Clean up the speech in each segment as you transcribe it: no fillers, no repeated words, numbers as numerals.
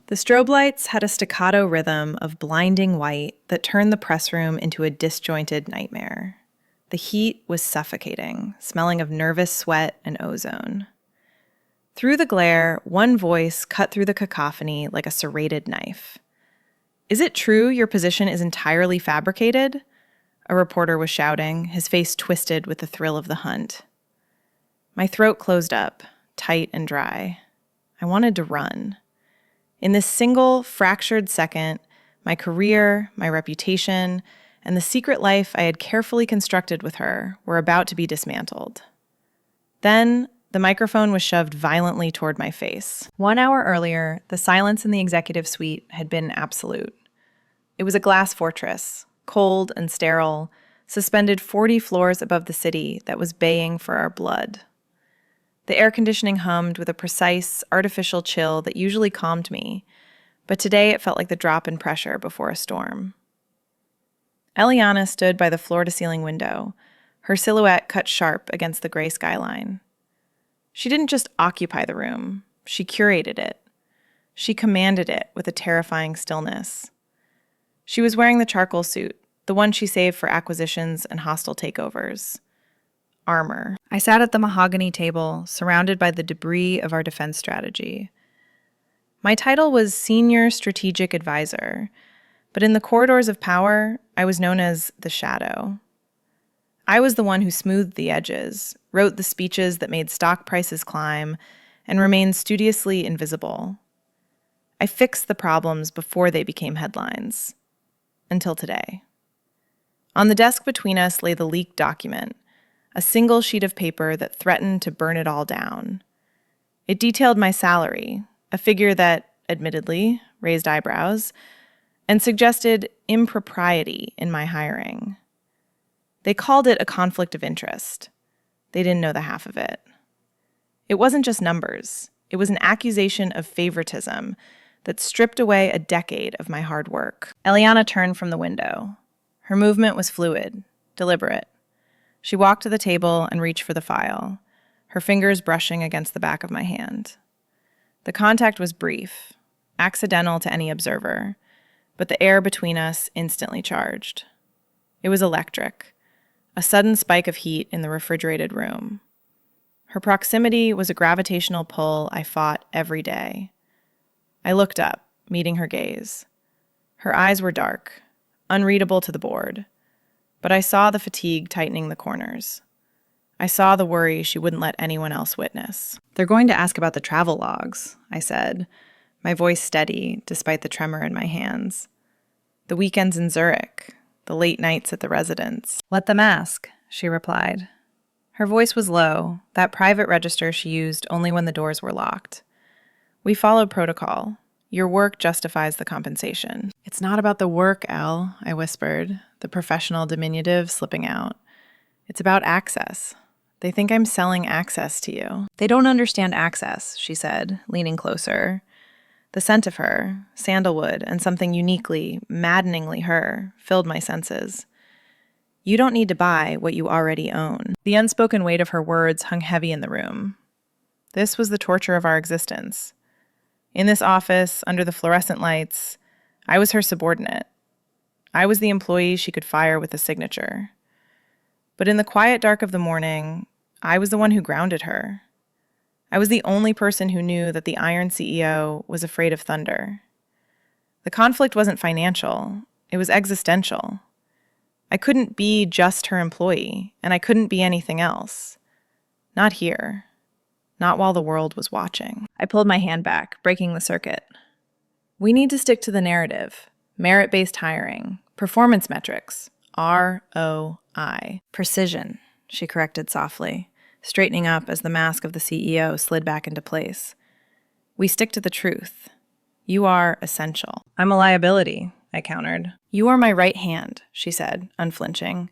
The strobe lights had a staccato rhythm of blinding white that turned the press room into a disjointed nightmare. The heat was suffocating, smelling of nervous sweat and ozone. Through the glare, one voice cut through the cacophony like a serrated knife. "Is it true your position is entirely fabricated?" A reporter was shouting, his face twisted with the thrill of the hunt. My throat closed up, tight and dry. I wanted to run. In this single, fractured second, my career, my reputation, and the secret life I had carefully constructed with her were about to be dismantled. Then, the microphone was shoved violently toward my face. 1 hour earlier, the silence in the executive suite had been absolute. It was a glass fortress, cold and sterile, suspended 40 floors above the city that was baying for our blood. The air conditioning hummed with a precise, artificial chill that usually calmed me, but today it felt like the drop in pressure before a storm. Eliana stood by the floor-to-ceiling window, her silhouette cut sharp against the gray skyline. She didn't just occupy the room, she curated it. She commanded it with a terrifying stillness. She was wearing the charcoal suit, the one she saved for acquisitions and hostile takeovers. Armor. I sat at the mahogany table, surrounded by the debris of our defense strategy. My title was Senior Strategic Advisor, but in the corridors of power, I was known as the Shadow. I was the one who smoothed the edges, wrote the speeches that made stock prices climb, and remained studiously invisible. I fixed the problems before they became headlines. Until today. On the desk between us lay the leaked document, a single sheet of paper that threatened to burn it all down. It detailed my salary, a figure that, admittedly, raised eyebrows, and suggested impropriety in my hiring. They called it a conflict of interest. They didn't know the half of it. It wasn't just numbers. It was an accusation of favoritism that stripped away a decade of my hard work. Eliana turned from the window. Her movement was fluid, deliberate. She walked to the table and reached for the file, her fingers brushing against the back of my hand. The contact was brief, accidental to any observer, but the air between us instantly charged. It was electric, a sudden spike of heat in the refrigerated room. Her proximity was a gravitational pull I fought every day. I looked up, meeting her gaze. Her eyes were dark, unreadable to the board, but I saw the fatigue tightening the corners. I saw the worry she wouldn't let anyone else witness. "They're going to ask about the travel logs," I said, my voice steady despite the tremor in my hands. "The weekends in Zurich, the late nights at the residence." "Let them ask," she replied. Her voice was low, that private register she used only when the doors were locked. "We followed protocol. Your work justifies the compensation." "It's not about the work, Elle," I whispered, the professional diminutive slipping out. "It's about access. They think I'm selling access to you." "They don't understand access," she said, leaning closer. The scent of her, sandalwood and something uniquely, maddeningly her, filled my senses. "You don't need to buy what you already own." The unspoken weight of her words hung heavy in the room. This was the torture of our existence. In this office, under the fluorescent lights, I was her subordinate. I was the employee she could fire with a signature. But in the quiet dark of the morning, I was the one who grounded her. I was the only person who knew that the Iron CEO was afraid of thunder. The conflict wasn't financial, it was existential. I couldn't be just her employee, and I couldn't be anything else. Not here. Not while the world was watching. I pulled my hand back, breaking the circuit. "We need to stick to the narrative. Merit-based hiring. Performance metrics. ROI. Precision," she corrected softly, straightening up as the mask of the CEO slid back into place. "We stick to the truth. You are essential." "I'm a liability," I countered. "You are my right hand," she said, unflinching.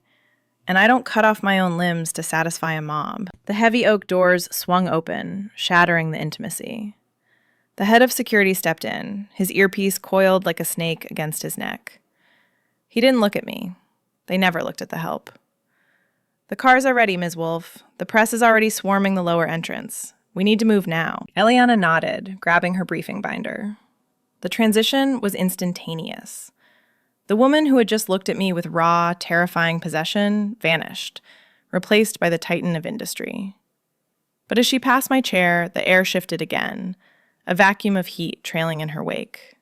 "And I don't cut off my own limbs to satisfy a mob." The heavy oak doors swung open, shattering the intimacy. The head of security stepped in, his earpiece coiled like a snake against his neck. He didn't look at me. They never looked at the help. "The cars are ready, Ms. Wolfe. The press is already swarming the lower entrance. We need to move now." Eliana nodded, grabbing her briefing binder. The transition was instantaneous. The woman who had just looked at me with raw, terrifying possession vanished, replaced by the titan of industry. But as she passed my chair, the air shifted again, a vacuum of heat trailing in her wake.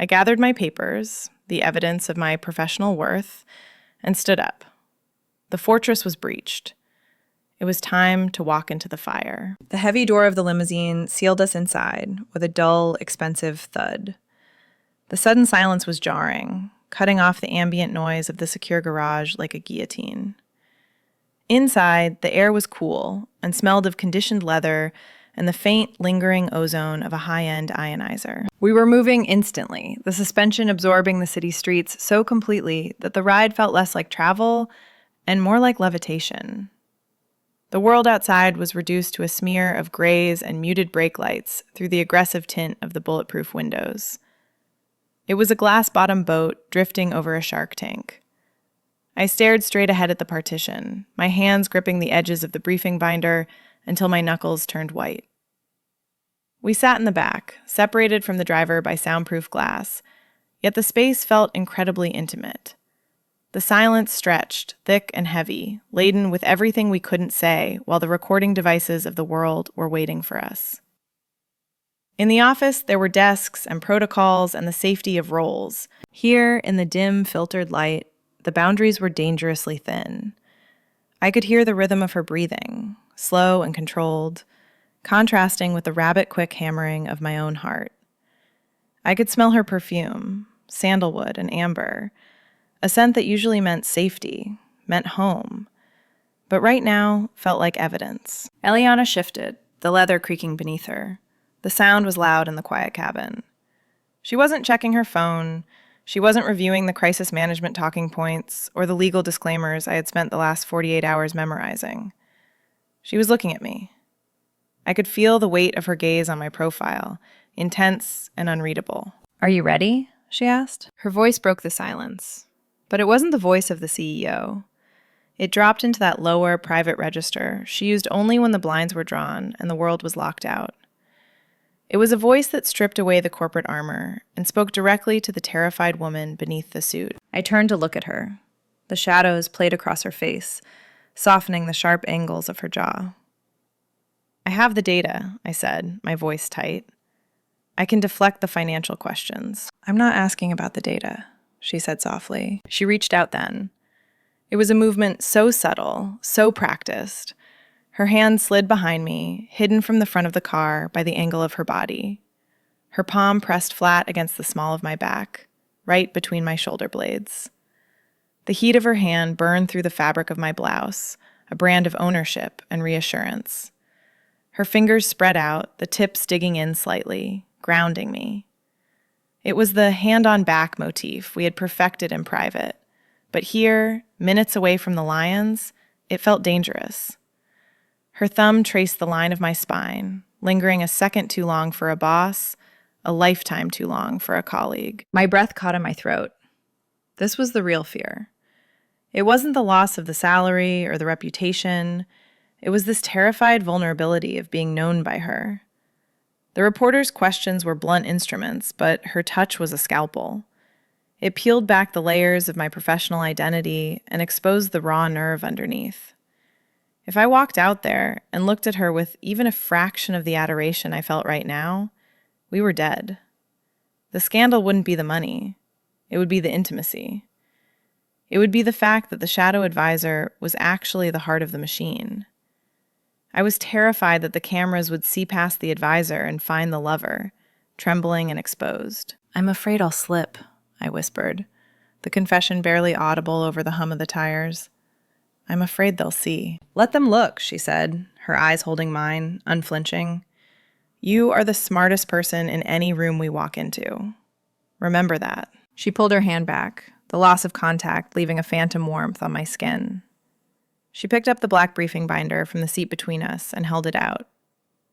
I gathered my papers, the evidence of my professional worth, and stood up. The fortress was breached. It was time to walk into the fire. The heavy door of the limousine sealed us inside with a dull, expensive thud. The sudden silence was jarring, cutting off the ambient noise of the secure garage like a guillotine. Inside, the air was cool and smelled of conditioned leather and the faint, lingering ozone of a high-end ionizer. We were moving instantly, the suspension absorbing the city streets so completely that the ride felt less like travel and more like levitation. The world outside was reduced to a smear of grays and muted brake lights through the aggressive tint of the bulletproof windows. It was a glass-bottom boat drifting over a shark tank. I stared straight ahead at the partition, my hands gripping the edges of the briefing binder until my knuckles turned white. We sat in the back, separated from the driver by soundproof glass, yet the space felt incredibly intimate. The silence stretched, thick and heavy, laden with everything we couldn't say while the recording devices of the world were waiting for us. In the office, there were desks and protocols and the safety of roles. Here, in the dim, filtered light, the boundaries were dangerously thin. I could hear the rhythm of her breathing, slow and controlled, contrasting with the rabbit-quick hammering of my own heart. I could smell her perfume, sandalwood and amber, a scent that usually meant safety, meant home, but right now felt like evidence. Eliana shifted, the leather creaking beneath her. The sound was loud in the quiet cabin. She wasn't checking her phone. She wasn't reviewing the crisis management talking points or the legal disclaimers I had spent the last 48 hours memorizing. She was looking at me. I could feel the weight of her gaze on my profile, intense and unreadable. "Are you ready?" she asked. Her voice broke the silence. But it wasn't the voice of the CEO. It dropped into that lower, private register she used only when the blinds were drawn and the world was locked out. It was a voice that stripped away the corporate armor and spoke directly to the terrified woman beneath the suit. I turned to look at her. The shadows played across her face, softening the sharp angles of her jaw. "I have the data," I said, my voice tight. "I can deflect the financial questions." "I'm not asking about the data," she said softly. She reached out then. It was a movement so subtle, so practiced. Her hand slid behind me, hidden from the front of the car by the angle of her body. Her palm pressed flat against the small of my back, right between my shoulder blades. The heat of her hand burned through the fabric of my blouse, a brand of ownership and reassurance. Her fingers spread out, the tips digging in slightly, grounding me. It was the hand-on-back motif we had perfected in private, but here, minutes away from the lions, it felt dangerous. Her thumb traced the line of my spine, lingering a second too long for a boss, a lifetime too long for a colleague. My breath caught in my throat. This was the real fear. It wasn't the loss of the salary or the reputation. It was this terrified vulnerability of being known by her. The reporter's questions were blunt instruments, but her touch was a scalpel. It peeled back the layers of my professional identity and exposed the raw nerve underneath. If I walked out there and looked at her with even a fraction of the adoration I felt right now, we were dead. The scandal wouldn't be the money. It would be the intimacy. It would be the fact that the shadow advisor was actually the heart of the machine. I was terrified that the cameras would see past the advisor and find the lover, trembling and exposed. "I'm afraid I'll slip," I whispered, the confession barely audible over the hum of the tires. "I'm afraid they'll see." "Let them look," she said, her eyes holding mine, unflinching. "You are the smartest person in any room we walk into. Remember that." She pulled her hand back, the loss of contact leaving a phantom warmth on my skin. She picked up the black briefing binder from the seat between us and held it out.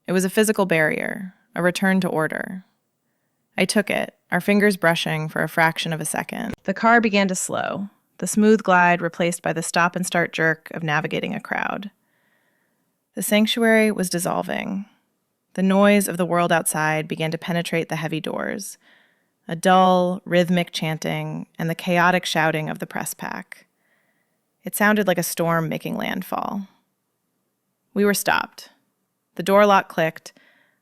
It was a physical barrier, a return to order. I took it, our fingers brushing for a fraction of a second. The car began to slow, the smooth glide replaced by the stop-and-start jerk of navigating a crowd. The sanctuary was dissolving. The noise of the world outside began to penetrate the heavy doors, a dull, rhythmic chanting, and the chaotic shouting of the press pack. It sounded like a storm making landfall. We were stopped. The door lock clicked.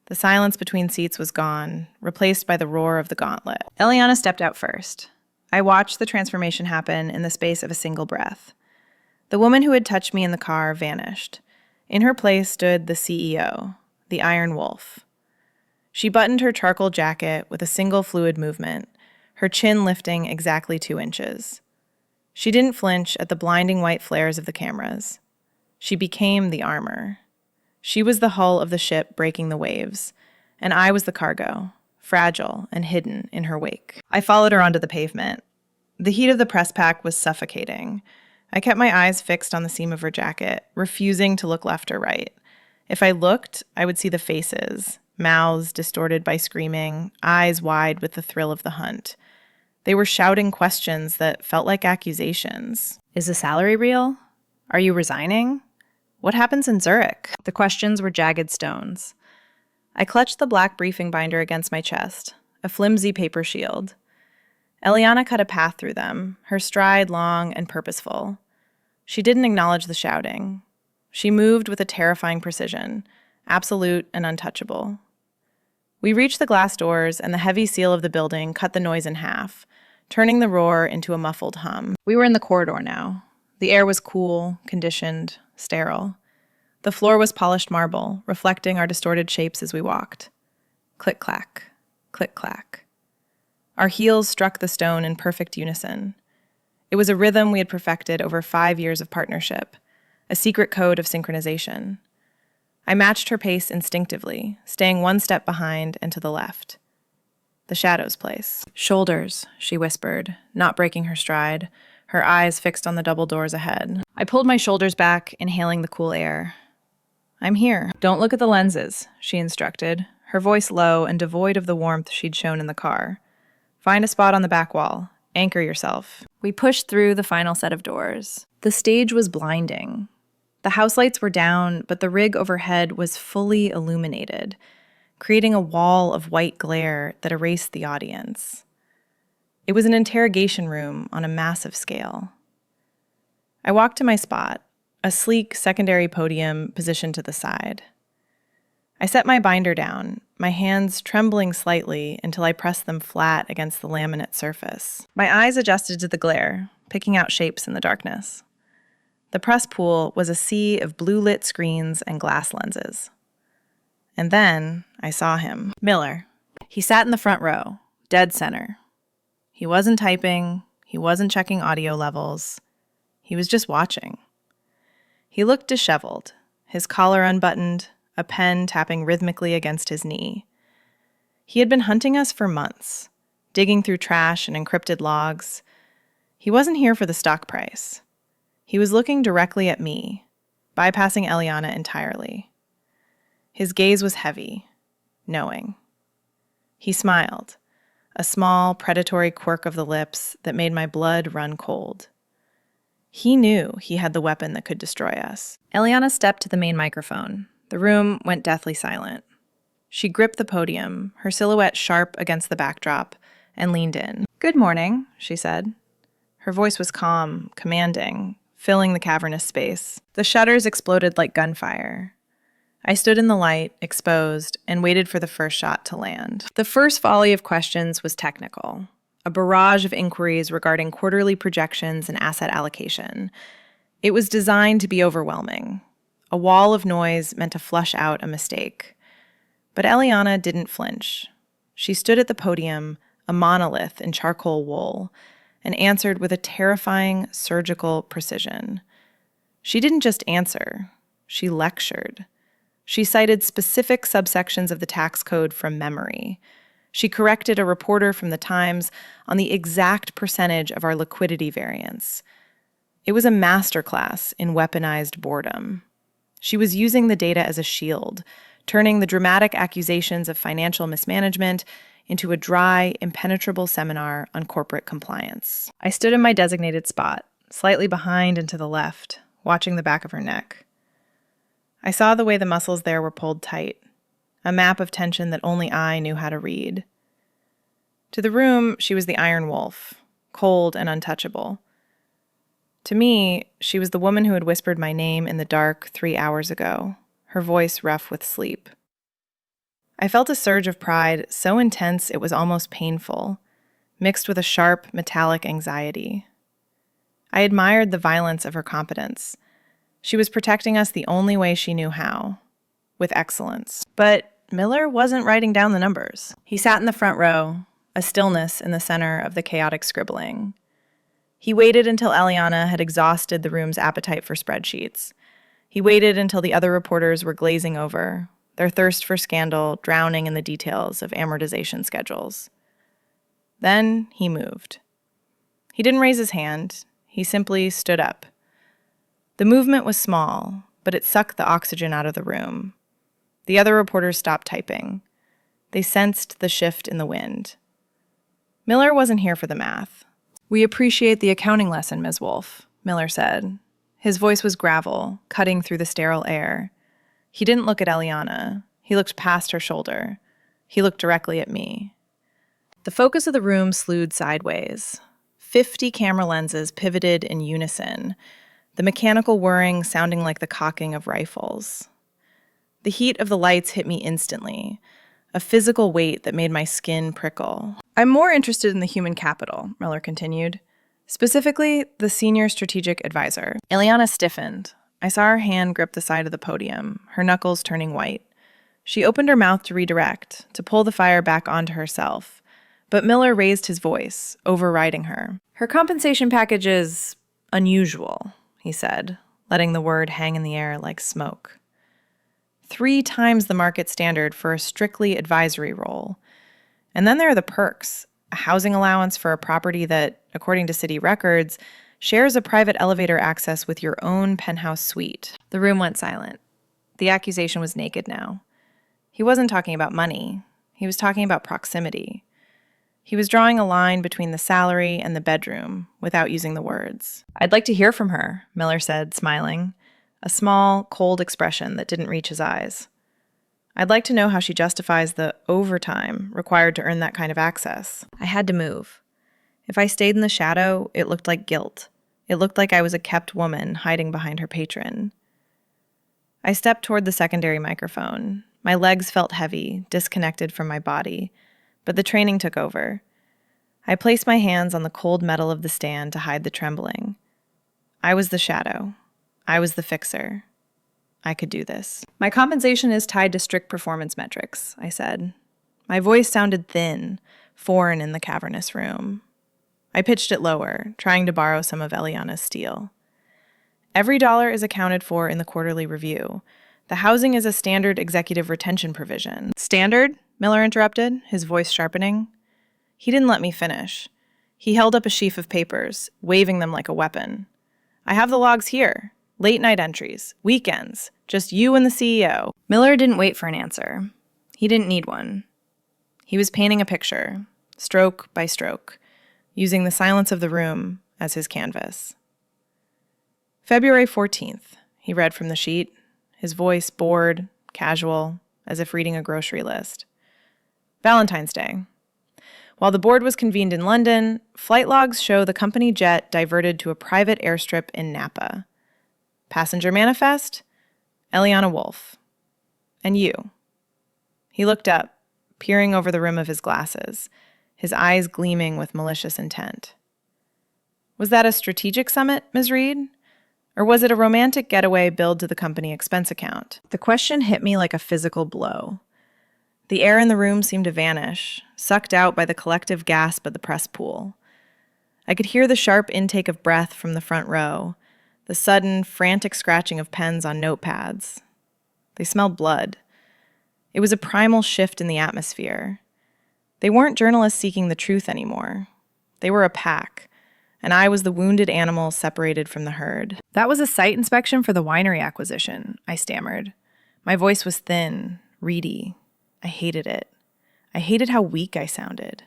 The silence between seats was gone, replaced by the roar of the gauntlet. Eliana stepped out first. I watched the transformation happen in the space of a single breath. The woman who had touched me in the car vanished. In her place stood the CEO, the Iron Wolf. She buttoned her charcoal jacket with a single fluid movement, her chin lifting exactly 2 inches. She didn't flinch at the blinding white flares of the cameras. She became the armor. She was the hull of the ship breaking the waves, and I was the cargo, fragile and hidden in her wake. I followed her onto the pavement. The heat of the press pack was suffocating. I kept my eyes fixed on the seam of her jacket, refusing to look left or right. If I looked, I would see the faces, mouths distorted by screaming, eyes wide with the thrill of the hunt. They were shouting questions that felt like accusations. Is the salary real? Are you resigning? What happens in Zurich? The questions were jagged stones. I clutched the black briefing binder against my chest, a flimsy paper shield. Eliana cut a path through them, her stride long and purposeful. She didn't acknowledge the shouting. She moved with a terrifying precision, absolute and untouchable. We reached the glass doors, and the heavy seal of the building cut the noise in half, turning the roar into a muffled hum. We were in the corridor now. The air was cool, conditioned, sterile. The floor was polished marble, reflecting our distorted shapes as we walked. Click-clack, click-clack. Our heels struck the stone in perfect unison. It was a rhythm we had perfected over 5 years of partnership, a secret code of synchronization. I matched her pace instinctively, staying 1 step behind and to the left. The shadow's place. Shoulders, she whispered, not breaking her stride, her eyes fixed on the double doors ahead. I pulled my shoulders back, inhaling the cool air. I'm here. Don't look at the lenses, she instructed, her voice low and devoid of the warmth she'd shown in the car. Find a spot on the back wall. Anchor yourself. We pushed through the final set of doors. The stage was blinding. The house lights were down, but the rig overhead was fully illuminated, creating a wall of white glare that erased the audience. It was an interrogation room on a massive scale. I walked to my spot, a sleek secondary podium positioned to the side. I set my binder down, my hands trembling slightly until I pressed them flat against the laminate surface. My eyes adjusted to the glare, picking out shapes in the darkness. The press pool was a sea of blue-lit screens and glass lenses. And then I saw him. Miller. He sat in the front row, dead center. He wasn't typing. He wasn't checking audio levels. He was just watching. He looked disheveled, his collar unbuttoned, a pen tapping rhythmically against his knee. He had been hunting us for months, digging through trash and encrypted logs. He wasn't here for the stock price. He was looking directly at me, bypassing Eliana entirely. His gaze was heavy, knowing. He smiled, a small, predatory quirk of the lips that made my blood run cold. He knew he had the weapon that could destroy us. Eliana stepped to the main microphone. The room went deathly silent. She gripped the podium, her silhouette sharp against the backdrop, and leaned in. "Good morning," she said. Her voice was calm, commanding, filling the cavernous space. The shutters exploded like gunfire. I stood in the light, exposed, and waited for the first shot to land. The first volley of questions was technical, a barrage of inquiries regarding quarterly projections and asset allocation. It was designed to be overwhelming, a wall of noise meant to flush out a mistake. But Eliana didn't flinch. She stood at the podium, a monolith in charcoal wool, and answered with a terrifying surgical precision. She didn't just answer, she lectured. She cited specific subsections of the tax code from memory. She corrected a reporter from the Times on the exact percentage of our liquidity variance. It was a masterclass in weaponized boredom. She was using the data as a shield, turning the dramatic accusations of financial mismanagement into a dry, impenetrable seminar on corporate compliance. I stood in my designated spot, slightly behind and to the left, watching the back of her neck. I saw the way the muscles there were pulled tight, a map of tension that only I knew how to read. To the room, she was the Iron Wolf, cold and untouchable. To me, she was the woman who had whispered my name in the dark 3 hours ago, her voice rough with sleep. I felt a surge of pride so intense it was almost painful, mixed with a sharp, metallic anxiety. I admired the violence of her competence. She was protecting us the only way she knew how, with excellence. But Miller wasn't writing down the numbers. He sat in the front row, a stillness in the center of the chaotic scribbling. He waited until Eliana had exhausted the room's appetite for spreadsheets. He waited until the other reporters were glazing over, their thirst for scandal drowning in the details of amortization schedules. Then he moved. He didn't raise his hand. He simply stood up. The movement was small, but it sucked the oxygen out of the room. The other reporters stopped typing. They sensed the shift in the wind. Miller wasn't here for the math. "We appreciate the accounting lesson, Ms. Wolf," Miller said. His voice was gravel, cutting through the sterile air. He didn't look at Eliana. He looked past her shoulder. He looked directly at me. The focus of the room slewed sideways. 50 camera lenses pivoted in unison, the mechanical whirring sounding like the cocking of rifles. The heat of the lights hit me instantly, a physical weight that made my skin prickle. "I'm more interested in the human capital," Miller continued. "Specifically, the senior strategic advisor." Eliana stiffened. I saw her hand grip the side of the podium, her knuckles turning white. She opened her mouth to redirect, to pull the fire back onto herself. But Miller raised his voice, overriding her. "Her compensation package is unusual," he said, letting the word hang in the air like smoke. 3 times the market standard for a strictly advisory role. And then there are the perks, a housing allowance for a property that, according to city records, shares a private elevator access with your own penthouse suite. The room went silent. The accusation was naked now. He wasn't talking about money. He was talking about proximity. He was drawing a line between the salary and the bedroom without using the words. "I'd like to hear from her," Miller said, smiling, a small, cold expression that didn't reach his eyes. "I'd like to know how she justifies the overtime required to earn that kind of access." I had to move. If I stayed in the shadow, it looked like guilt. It looked like I was a kept woman hiding behind her patron. I stepped toward the secondary microphone. My legs felt heavy, disconnected from my body, but the training took over. I placed my hands on the cold metal of the stand to hide the trembling. I was the shadow. I was the fixer. I could do this. "My compensation is tied to strict performance metrics," I said. My voice sounded thin, foreign in the cavernous room. I pitched it lower, trying to borrow some of Eliana's steel. "Every dollar is accounted for in the quarterly review. The housing is a standard executive retention provision." "Standard?" Miller interrupted, his voice sharpening. He didn't let me finish. He held up a sheaf of papers, waving them like a weapon. "I have the logs here. Late-night entries, weekends, just you and the CEO." Miller didn't wait for an answer. He didn't need one. He was painting a picture, stroke by stroke, using the silence of the room as his canvas. "February 14th, he read from the sheet, his voice bored, casual, as if reading a grocery list. "Valentine's Day. While the board was convened in London, flight logs show the company jet diverted to a private airstrip in Napa. Passenger manifest? Eliana Wolf. And you." He looked up, peering over the rim of his glasses, his eyes gleaming with malicious intent. "Was that a strategic summit, Ms. Reed? Or was it a romantic getaway billed to the company expense account?" The question hit me like a physical blow. The air in the room seemed to vanish, sucked out by the collective gasp at the press pool. I could hear the sharp intake of breath from the front row, the sudden, frantic scratching of pens on notepads. They smelled blood. It was a primal shift in the atmosphere. They weren't journalists seeking the truth anymore. They were a pack, and I was the wounded animal separated from the herd. "That was a site inspection for the winery acquisition," I stammered. My voice was thin, reedy. I hated it. I hated how weak I sounded.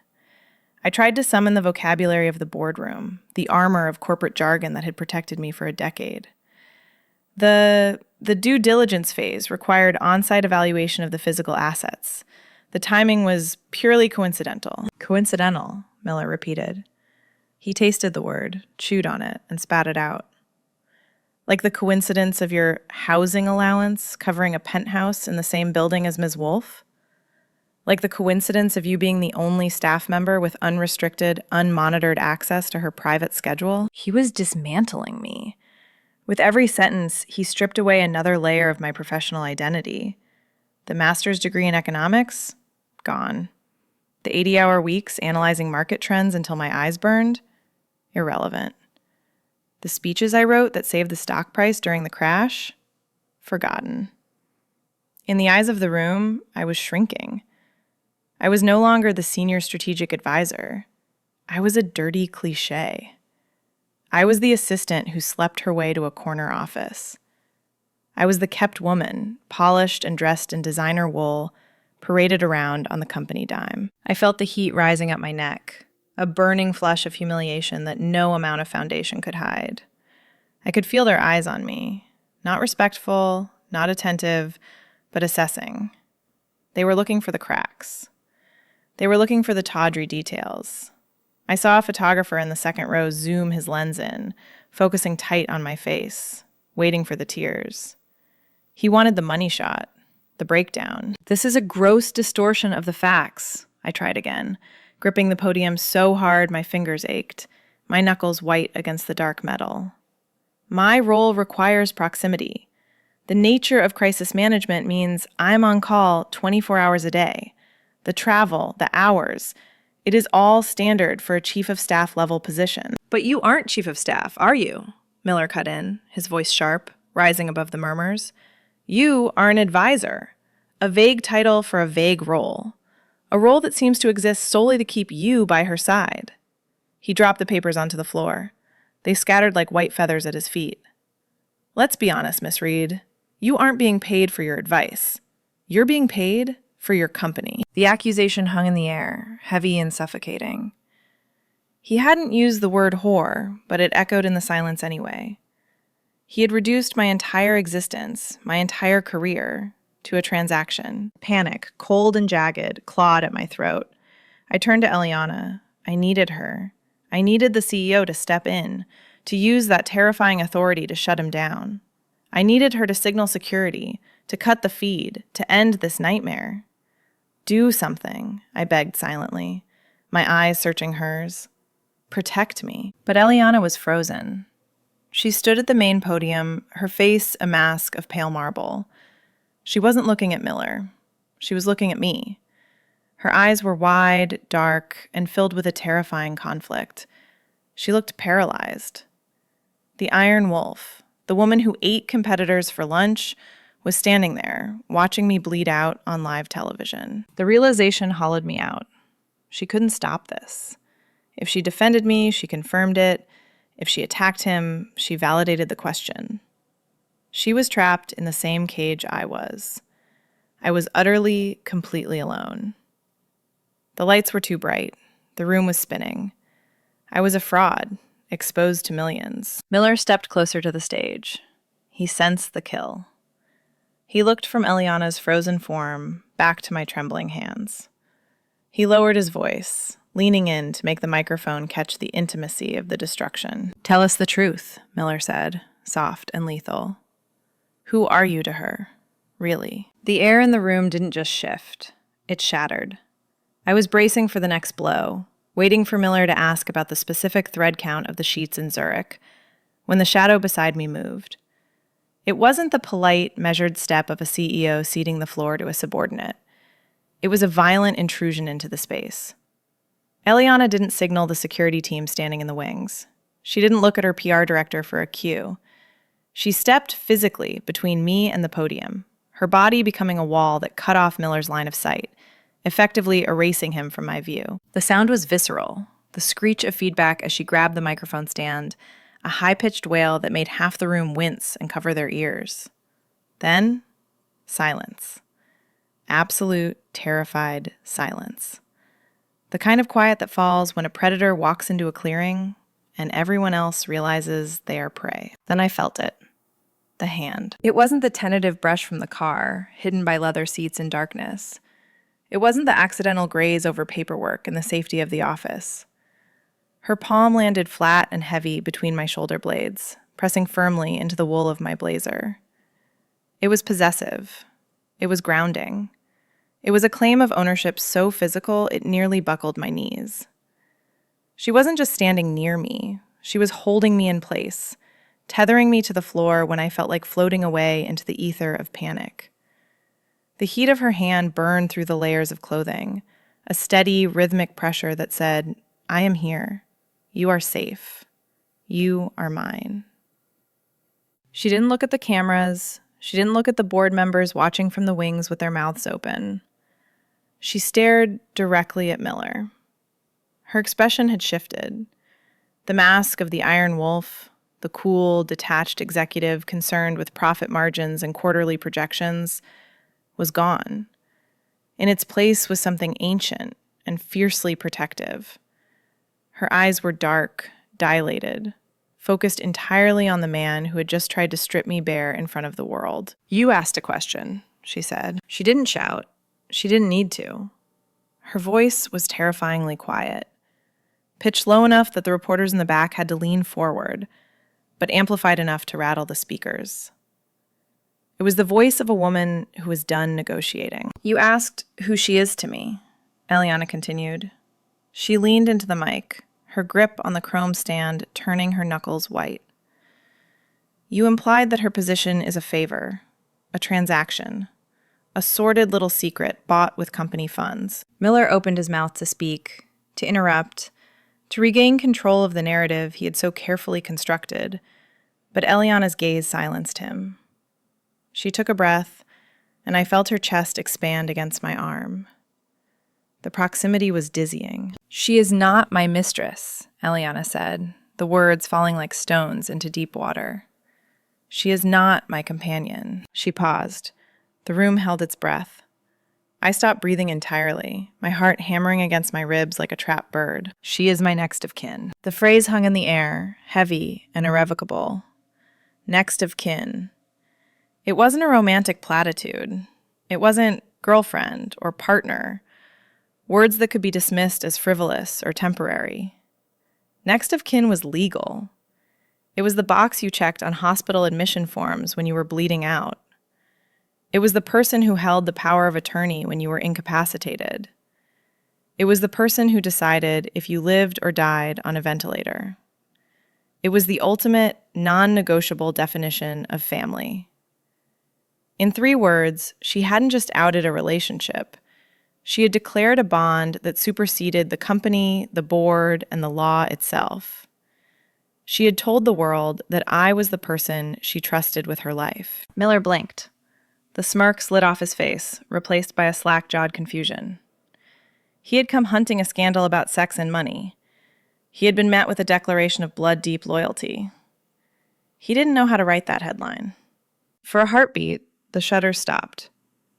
I tried to summon the vocabulary of the boardroom, the armor of corporate jargon that had protected me for a decade. The due diligence phase required on-site evaluation of the physical assets. The timing was purely coincidental. Coincidental, Miller repeated. He tasted the word, chewed on it, and spat it out. Like the coincidence of your housing allowance covering a penthouse in the same building as Ms. Wolfe? Like the coincidence of you being the only staff member with unrestricted, unmonitored access to her private schedule? He was dismantling me. With every sentence, he stripped away another layer of my professional identity. The master's degree in economics? Gone. The 80-hour weeks analyzing market trends until my eyes burned? Irrelevant. The speeches I wrote that saved the stock price during the crash? Forgotten. In the eyes of the room, I was shrinking. I was no longer the senior strategic advisor. I was a dirty cliché. I was the assistant who slept her way to a corner office. I was the kept woman, polished and dressed in designer wool, paraded around on the company dime. I felt the heat rising up my neck, a burning flush of humiliation that no amount of foundation could hide. I could feel their eyes on me, not respectful, not attentive, but assessing. They were looking for the cracks. They were looking for the tawdry details. I saw a photographer in the second row zoom his lens in, focusing tight on my face, waiting for the tears. He wanted the money shot, the breakdown. This is a gross distortion of the facts, I tried again, gripping the podium so hard my fingers ached, my knuckles white against the dark metal. My role requires proximity. The nature of crisis management means I'm on call 24 hours a day. The travel, the hours, it is all standard for a chief of staff level position. But you aren't chief of staff, are you? Miller cut in, his voice sharp, rising above the murmurs. You are an advisor, a vague title for a vague role, a role that seems to exist solely to keep you by her side. He dropped the papers onto the floor. They scattered like white feathers at his feet. Let's be honest, Miss Reed. You aren't being paid for your advice. You're being paid for your company. The accusation hung in the air, heavy and suffocating. He hadn't used the word whore, but it echoed in the silence anyway. He had reduced my entire existence, my entire career, to a transaction. Panic, cold and jagged, clawed at my throat. I turned to Eliana. I needed her. I needed the CEO to step in, to use that terrifying authority to shut him down. I needed her to signal security, to cut the feed, to end this nightmare. Do something, I begged silently, my eyes searching hers. Protect me. But Eliana was frozen. She stood at the main podium, her face a mask of pale marble. She wasn't looking at Miller. She was looking at me. Her eyes were wide, dark, and filled with a terrifying conflict. She looked paralyzed. The Iron Wolf, the woman who ate competitors for lunch, was standing there, watching me bleed out on live television. The realization hollowed me out. She couldn't stop this. If she defended me, she confirmed it. If she attacked him, she validated the question. She was trapped in the same cage I was. I was utterly, completely alone. The lights were too bright. The room was spinning. I was a fraud, exposed to millions. Miller stepped closer to the stage. He sensed the kill. He looked from Eliana's frozen form back to my trembling hands. He lowered his voice, leaning in to make the microphone catch the intimacy of the destruction. Tell us the truth, Miller said, soft and lethal. Who are you to her, really? The air in the room didn't just shift. It shattered. I was bracing for the next blow, waiting for Miller to ask about the specific thread count of the sheets in Zurich, when the shadow beside me moved. It wasn't the polite, measured step of a CEO ceding the floor to a subordinate. It was a violent intrusion into the space. Eliana didn't signal the security team standing in the wings. She didn't look at her PR director for a cue. She stepped physically between me and the podium, her body becoming a wall that cut off Miller's line of sight, effectively erasing him from my view. The sound was visceral, the screech of feedback as she grabbed the microphone stand, a high-pitched wail that made half the room wince and cover their ears. Then, silence. Absolute, terrified silence. The kind of quiet that falls when a predator walks into a clearing and everyone else realizes they are prey. Then I felt it. The hand. It wasn't the tentative brush from the car, hidden by leather seats in darkness. It wasn't the accidental graze over paperwork in the safety of the office. Her palm landed flat and heavy between my shoulder blades, pressing firmly into the wool of my blazer. It was possessive. It was grounding. It was a claim of ownership so physical it nearly buckled my knees. She wasn't just standing near me. She was holding me in place, tethering me to the floor when I felt like floating away into the ether of panic. The heat of her hand burned through the layers of clothing, a steady, rhythmic pressure that said, "I am here. You are safe. You are mine." She didn't look at the cameras. She didn't look at the board members watching from the wings with their mouths open. She stared directly at Miller. Her expression had shifted. The mask of the Iron Wolf, the cool, detached executive concerned with profit margins and quarterly projections, was gone. In its place was something ancient and fiercely protective. Her eyes were dark, dilated, focused entirely on the man who had just tried to strip me bare in front of the world. "You asked a question," she said. She didn't shout. She didn't need to. Her voice was terrifyingly quiet, pitched low enough that the reporters in the back had to lean forward, but amplified enough to rattle the speakers. It was the voice of a woman who was done negotiating. "You asked who she is to me," Eliana continued. She leaned into the mic, her grip on the chrome stand turning her knuckles white. "You implied that her position is a favor, a transaction, a sordid little secret bought with company funds." Miller opened his mouth to speak, to interrupt, to regain control of the narrative he had so carefully constructed, but Eliana's gaze silenced him. She took a breath, and I felt her chest expand against my arm. The proximity was dizzying. "She is not my mistress," Eliana said, the words falling like stones into deep water. "She is not my companion." She paused. The room held its breath. I stopped breathing entirely, my heart hammering against my ribs like a trapped bird. "She is my next of kin." The phrase hung in the air, heavy and irrevocable. Next of kin. It wasn't a romantic platitude. It wasn't girlfriend or partner, words that could be dismissed as frivolous or temporary. Next of kin was legal. It was the box you checked on hospital admission forms when you were bleeding out. It was the person who held the power of attorney when you were incapacitated. It was the person who decided if you lived or died on a ventilator. It was the ultimate, non-negotiable definition of family. In 3 words, she hadn't just outed a relationship. She had declared a bond that superseded the company, the board, and the law itself. She had told the world that I was the person she trusted with her life. Miller blinked. The smirk slid off his face, replaced by a slack-jawed confusion. He had come hunting a scandal about sex and money. He had been met with a declaration of blood-deep loyalty. He didn't know how to write that headline. For a heartbeat, the shutters stopped.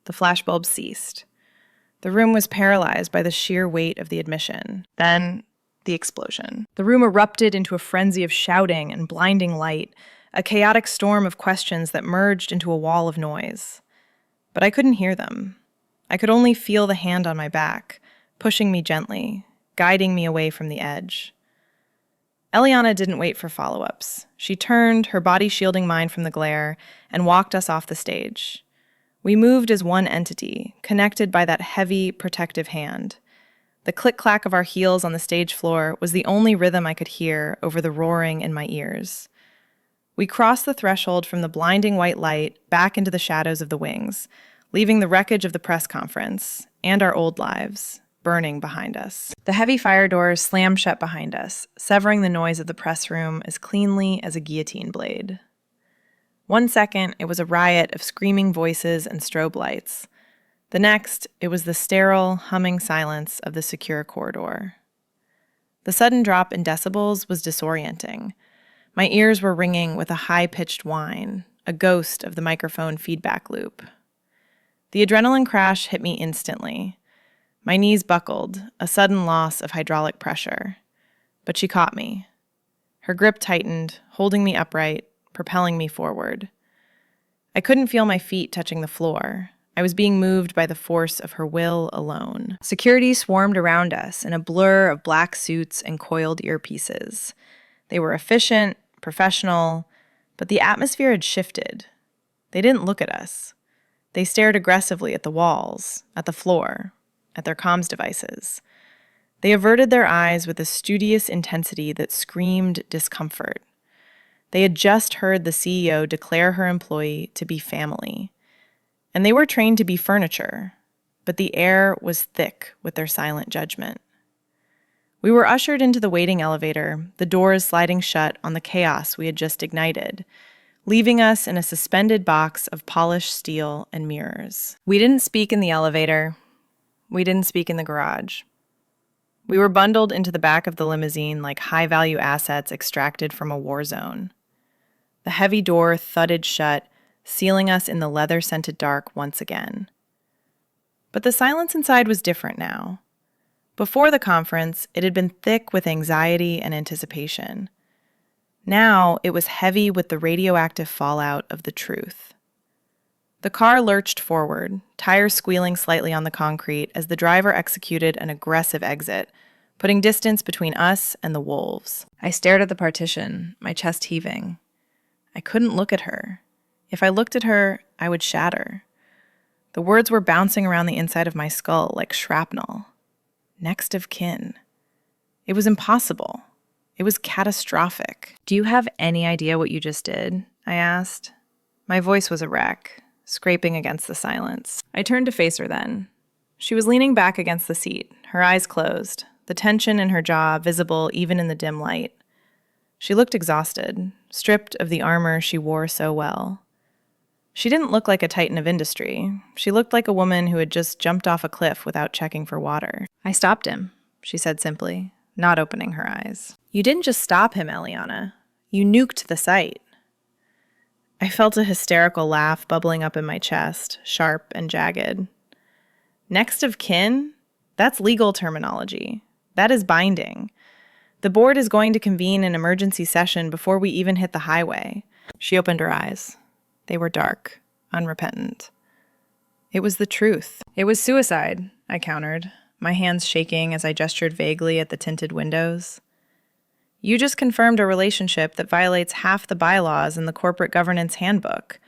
The flashbulbs ceased. The room was paralyzed by the sheer weight of the admission. Then, the explosion. The room erupted into a frenzy of shouting and blinding light, a chaotic storm of questions that merged into a wall of noise. But I couldn't hear them. I could only feel the hand on my back, pushing me gently, guiding me away from the edge. Eliana didn't wait for follow-ups. She turned, her body shielding mine from the glare, and walked us off the stage. We moved as one entity, connected by that heavy, protective hand. The click-clack of our heels on the stage floor was the only rhythm I could hear over the roaring in my ears. We crossed the threshold from the blinding white light back into the shadows of the wings, leaving the wreckage of the press conference and our old lives burning behind us. The heavy fire doors slammed shut behind us, severing the noise of the press room as cleanly as a guillotine blade. 1 second, it was a riot of screaming voices and strobe lights. The next, it was the sterile, humming silence of the secure corridor. The sudden drop in decibels was disorienting. My ears were ringing with a high-pitched whine, a ghost of the microphone feedback loop. The adrenaline crash hit me instantly. My knees buckled, a sudden loss of hydraulic pressure. But she caught me. Her grip tightened, holding me upright, propelling me forward. I couldn't feel my feet touching the floor. I was being moved by the force of her will alone. Security swarmed around us in a blur of black suits and coiled earpieces. They were efficient, professional, but the atmosphere had shifted. They didn't look at us. They stared aggressively at the walls, at the floor, at their comms devices. They averted their eyes with a studious intensity that screamed discomfort. They had just heard the CEO declare her employee to be family. And they were trained to be furniture, but the air was thick with their silent judgment. We were ushered into the waiting elevator, the doors sliding shut on the chaos we had just ignited, leaving us in a suspended box of polished steel and mirrors. We didn't speak in the elevator. We didn't speak in the garage. We were bundled into the back of the limousine like high-value assets extracted from a war zone. The heavy door thudded shut, sealing us in the leather-scented dark once again. But the silence inside was different now. Before the conference, it had been thick with anxiety and anticipation. Now, it was heavy with the radioactive fallout of the truth. The car lurched forward, tires squealing slightly on the concrete as the driver executed an aggressive exit, putting distance between us and the wolves. I stared at the partition, my chest heaving. I couldn't look at her. If I looked at her, I would shatter. The words were bouncing around the inside of my skull like shrapnel. Next of kin. It was impossible. It was catastrophic. "Do you have any idea what you just did?" I asked. My voice was a wreck, scraping against the silence. I turned to face her then. She was leaning back against the seat, her eyes closed, the tension in her jaw visible even in the dim light. She looked exhausted, stripped of the armor she wore so well. She didn't look like a titan of industry. She looked like a woman who had just jumped off a cliff without checking for water. "I stopped him," she said simply, not opening her eyes. "You didn't just stop him, Eliana. You nuked the site." I felt a hysterical laugh bubbling up in my chest, sharp and jagged. Next of kin? That's legal terminology. That is binding. The board is going to convene an emergency session before we even hit the highway. She opened her eyes. They were dark, unrepentant. It was the truth. "It was suicide," I countered, my hands shaking as I gestured vaguely at the tinted windows. "You just confirmed a relationship that violates half the bylaws in the corporate governance handbook.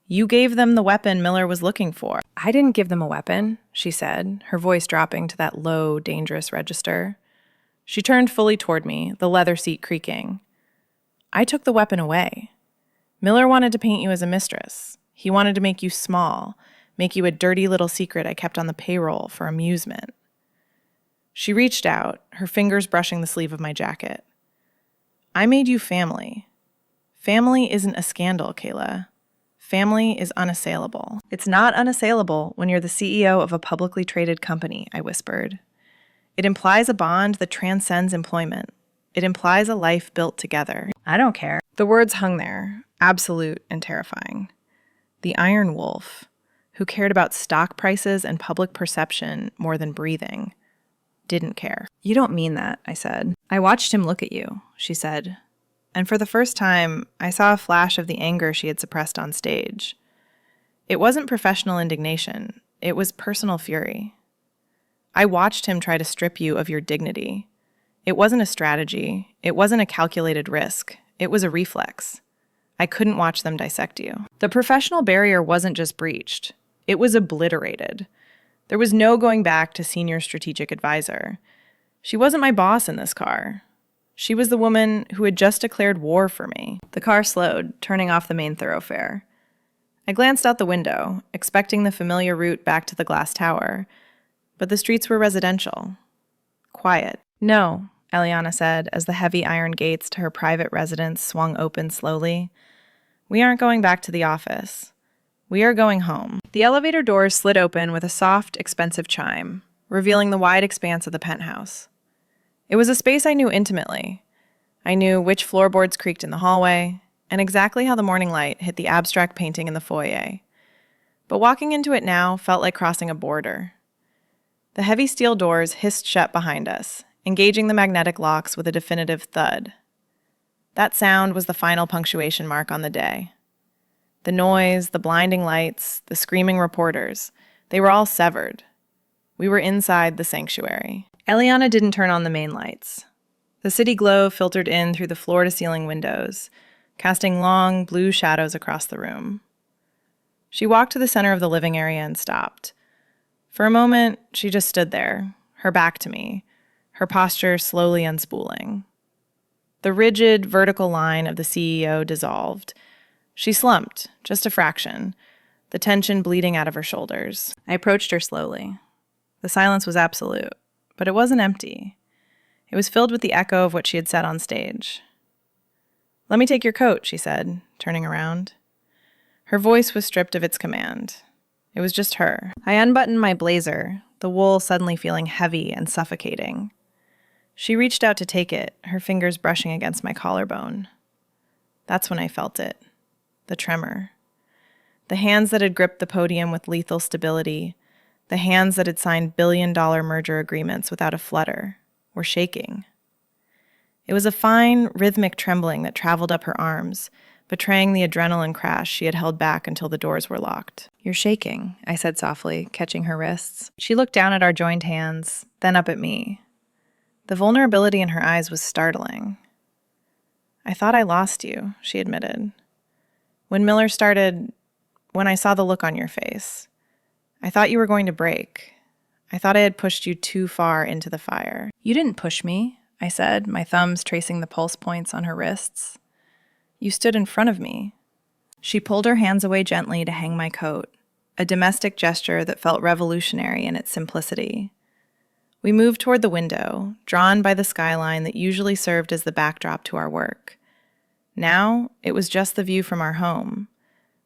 You gave them the weapon Miller was looking for." "I didn't give them a weapon," she said, her voice dropping to that low, dangerous register. She turned fully toward me, the leather seat creaking. "I took the weapon away. Miller wanted to paint you as a mistress. He wanted to make you small, make you a dirty little secret I kept on the payroll for amusement." She reached out, her fingers brushing the sleeve of my jacket. "I made you family. Family isn't a scandal, Kayla. Family is unassailable." "It's not unassailable when you're the CEO of a publicly traded company," I whispered. "It implies a bond that transcends employment. It implies a life built together." "I don't care." The words hung there, absolute and terrifying. The Iron Wolf, who cared about stock prices and public perception more than breathing, didn't care. "You don't mean that," I said. "I watched him look at you," she said. And for the first time, I saw a flash of the anger she had suppressed on stage. It wasn't professional indignation. It was personal fury. "I watched him try to strip you of your dignity. It wasn't a strategy. It wasn't a calculated risk. It was a reflex. I couldn't watch them dissect you." The professional barrier wasn't just breached. It was obliterated. There was no going back to senior strategic advisor. She wasn't my boss in this car. She was the woman who had just declared war for me. The car slowed, turning off the main thoroughfare. I glanced out the window, expecting the familiar route back to the glass tower, but the streets were residential. Quiet. "No," Eliana said as the heavy iron gates to her private residence swung open slowly. "We aren't going back to the office. We are going home." The elevator doors slid open with a soft, expensive chime, revealing the wide expanse of the penthouse. It was a space I knew intimately. I knew which floorboards creaked in the hallway, and exactly how the morning light hit the abstract painting in the foyer. But walking into it now felt like crossing a border. The heavy steel doors hissed shut behind us, engaging the magnetic locks with a definitive thud. That sound was the final punctuation mark on the day. The noise, the blinding lights, the screaming reporters, they were all severed. We were inside the sanctuary. Eliana didn't turn on the main lights. The city glow filtered in through the floor-to-ceiling windows, casting long, blue shadows across the room. She walked to the center of the living area and stopped. For a moment, she just stood there, her back to me, her posture slowly unspooling. The rigid, vertical line of the CEO dissolved. She slumped, just a fraction, the tension bleeding out of her shoulders. I approached her slowly. The silence was absolute, but it wasn't empty. It was filled with the echo of what she had said on stage. "Let me take your coat," she said, turning around. Her voice was stripped of its command. It was just her. I unbuttoned my blazer, the wool suddenly feeling heavy and suffocating. She reached out to take it, her fingers brushing against my collarbone. That's when I felt it. The tremor. The hands that had gripped the podium with lethal stability, the hands that had signed billion-dollar merger agreements without a flutter, were shaking. It was a fine, rhythmic trembling that traveled up her arms, betraying the adrenaline crash she had held back until the doors were locked. "You're shaking," I said softly, catching her wrists. She looked down at our joined hands, then up at me. The vulnerability in her eyes was startling. "I thought I lost you," she admitted. When I saw the look on your face, I thought you were going to break. I thought I had pushed you too far into the fire." "You didn't push me," I said, my thumbs tracing the pulse points on her wrists. "You stood in front of me." She pulled her hands away gently to hang my coat, a domestic gesture that felt revolutionary in its simplicity. We moved toward the window, drawn by the skyline that usually served as the backdrop to our work. Now, it was just the view from our home.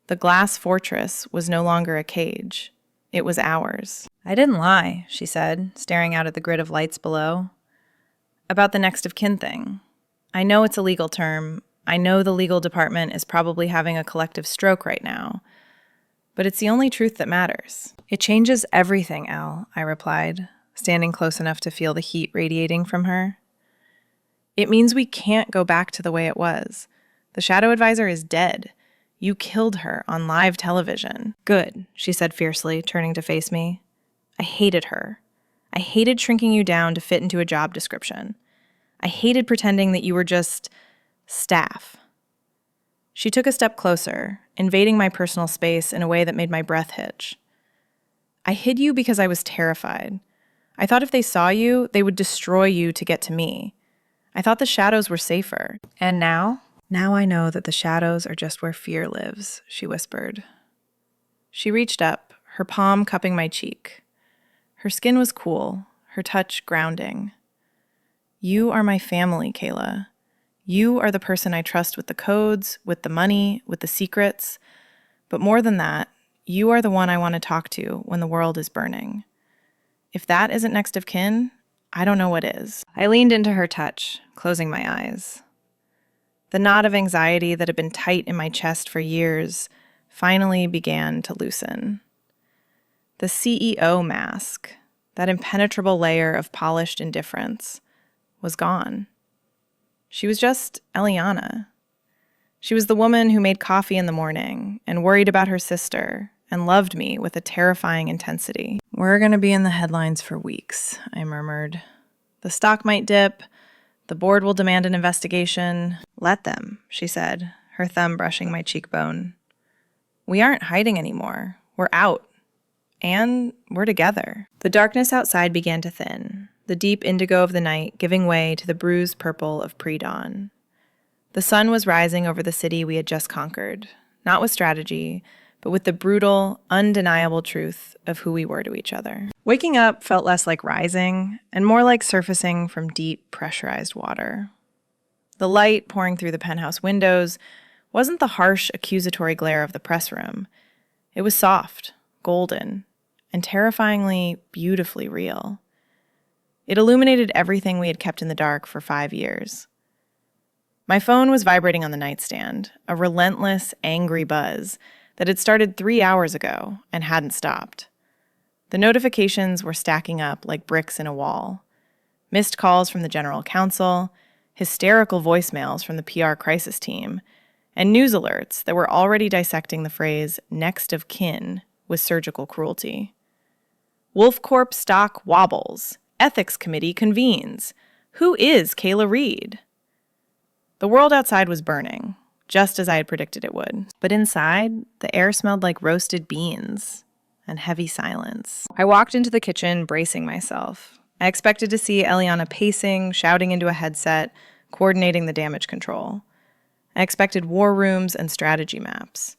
The glass fortress was no longer a cage. It was ours. "I didn't lie," she said, staring out at the grid of lights below. "About the next of kin thing. I know it's a legal term. I know the legal department is probably having a collective stroke right now. But it's the only truth that matters." "It changes everything, Elle," I replied, standing close enough to feel the heat radiating from her. "It means we can't go back to the way it was. The shadow advisor is dead. You killed her on live television." "Good," she said fiercely, turning to face me. "I hated her. I hated shrinking you down to fit into a job description. I hated pretending that you were just staff." She took a step closer, invading my personal space in a way that made my breath hitch. "I hid you because I was terrified. I thought if they saw you, they would destroy you to get to me. I thought the shadows were safer. And now? Now I know that the shadows are just where fear lives," she whispered. She reached up, her palm cupping my cheek. Her skin was cool, her touch grounding. "You are my family, Kayla. You are the person I trust with the codes, with the money, with the secrets. But more than that, you are the one I want to talk to when the world is burning. If that isn't next of kin, I don't know what is." I leaned into her touch, closing my eyes. The knot of anxiety that had been tight in my chest for years finally began to loosen. The CEO mask, that impenetrable layer of polished indifference, was gone. She was just Eliana. She was the woman who made coffee in the morning and worried about her sister and loved me with a terrifying intensity. "We're going to be in the headlines for weeks," I murmured. "The stock might dip. The board will demand an investigation." "Let them," she said, her thumb brushing my cheekbone. "We aren't hiding anymore. We're out. And we're together." The darkness outside began to thin, the deep indigo of the night giving way to the bruised purple of pre-dawn. The sun was rising over the city we had just conquered, not with strategy, but with the brutal, undeniable truth of who we were to each other. Waking up felt less like rising and more like surfacing from deep, pressurized water. The light pouring through the penthouse windows wasn't the harsh, accusatory glare of the press room. It was soft, golden, and terrifyingly, beautifully real. It illuminated everything we had kept in the dark for 5 years. My phone was vibrating on the nightstand, a relentless, angry buzz that had started 3 hours ago and hadn't stopped. The notifications were stacking up like bricks in a wall. Missed calls from the general counsel, hysterical voicemails from the PR crisis team, and news alerts that were already dissecting the phrase next of kin with surgical cruelty. Wolf Corp stock wobbles. Ethics committee convenes. Who is Kayla Reed? The world outside was burning, just as I had predicted it would. But inside, the air smelled like roasted beans and heavy silence. I walked into the kitchen, bracing myself. I expected to see Eliana pacing, shouting into a headset, coordinating the damage control. I expected war rooms and strategy maps.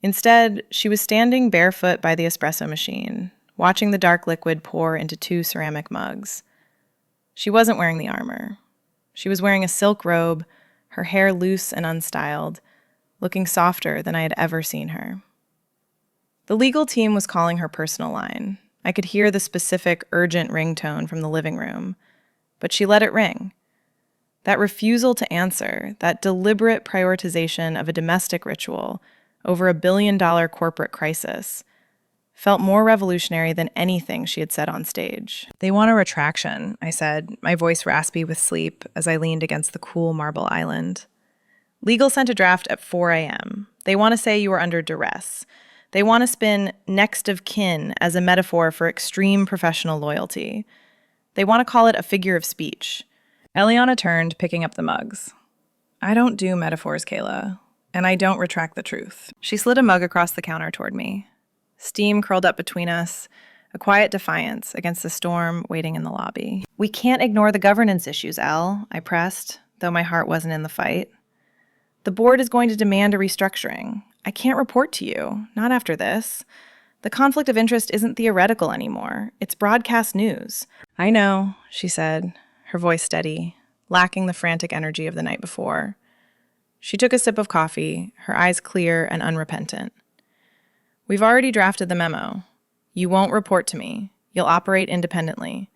Instead, she was standing barefoot by the espresso machine, watching the dark liquid pour into 2 ceramic mugs. She wasn't wearing the armor. She was wearing a silk robe, her hair loose and unstyled, looking softer than I had ever seen her. The legal team was calling her personal line. I could hear the specific, urgent ringtone from the living room, but she let it ring. That refusal to answer, that deliberate prioritization of a domestic ritual over a billion-dollar corporate crisis, felt more revolutionary than anything she had said on stage. "They want a retraction," I said, my voice raspy with sleep as I leaned against the cool marble island. "Legal sent a draft at 4 a.m. They want to say you were under duress. They want to spin next of kin as a metaphor for extreme professional loyalty. They want to call it a figure of speech." Eliana turned, picking up the mugs. "I don't do metaphors, Kayla, and I don't retract the truth." She slid a mug across the counter toward me. Steam curled up between us, a quiet defiance against the storm waiting in the lobby. "We can't ignore the governance issues, Elle," I pressed, though my heart wasn't in the fight. "The board is going to demand a restructuring. I can't report to you, not after this. The conflict of interest isn't theoretical anymore. It's broadcast news." "I know," she said, her voice steady, lacking the frantic energy of the night before. She took a sip of coffee, her eyes clear and unrepentant. "We've already drafted the memo. You won't report to me. You'll operate independently.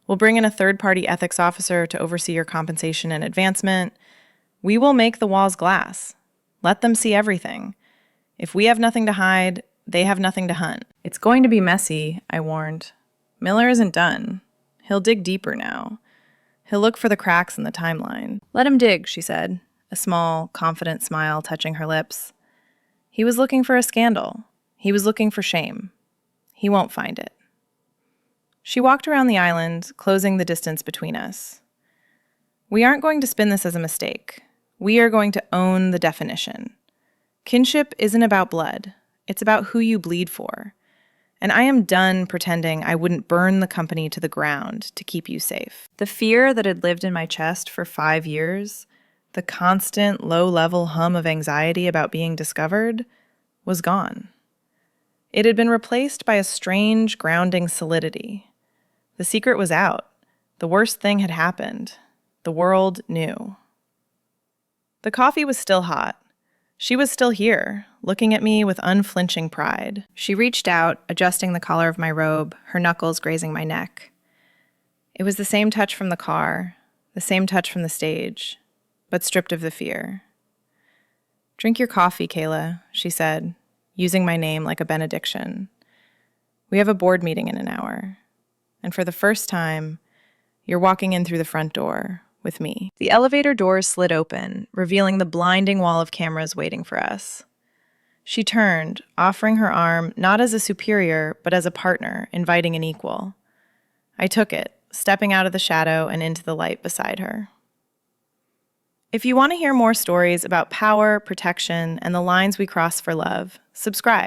We'll bring in a third-party ethics officer to oversee your compensation and advancement. We will make the walls glass. Let them see everything. If we have nothing to hide, they have nothing to hunt." "It's going to be messy," I warned. "Miller isn't done. He'll dig deeper now. He'll look for the cracks in the timeline." "Let him dig," she said, a small, confident smile touching her lips. "He was looking for a scandal. He was looking for shame. He won't find it." She walked around the island, closing the distance between us. "We aren't going to spin this as a mistake. We are going to own the definition. Kinship isn't about blood. It's about who you bleed for. And I am done pretending I wouldn't burn the company to the ground to keep you safe." The fear that had lived in my chest for 5 years, the constant low-level hum of anxiety about being discovered, was gone. It had been replaced by a strange, grounding solidity. The secret was out. The worst thing had happened. The world knew. The coffee was still hot. She was still here, looking at me with unflinching pride. She reached out, adjusting the collar of my robe, her knuckles grazing my neck. It was the same touch from the car, the same touch from the stage, but stripped of the fear. "Drink your coffee, Kayla," she said, using my name like a benediction. "We have a board meeting in an hour. And for the first time, you're walking in through the front door with me." The elevator doors slid open, revealing the blinding wall of cameras waiting for us. She turned, offering her arm not as a superior, but as a partner, inviting an equal. I took it, stepping out of the shadow and into the light beside her. If you want to hear more stories about power, protection, and the lines we cross for love, subscribe.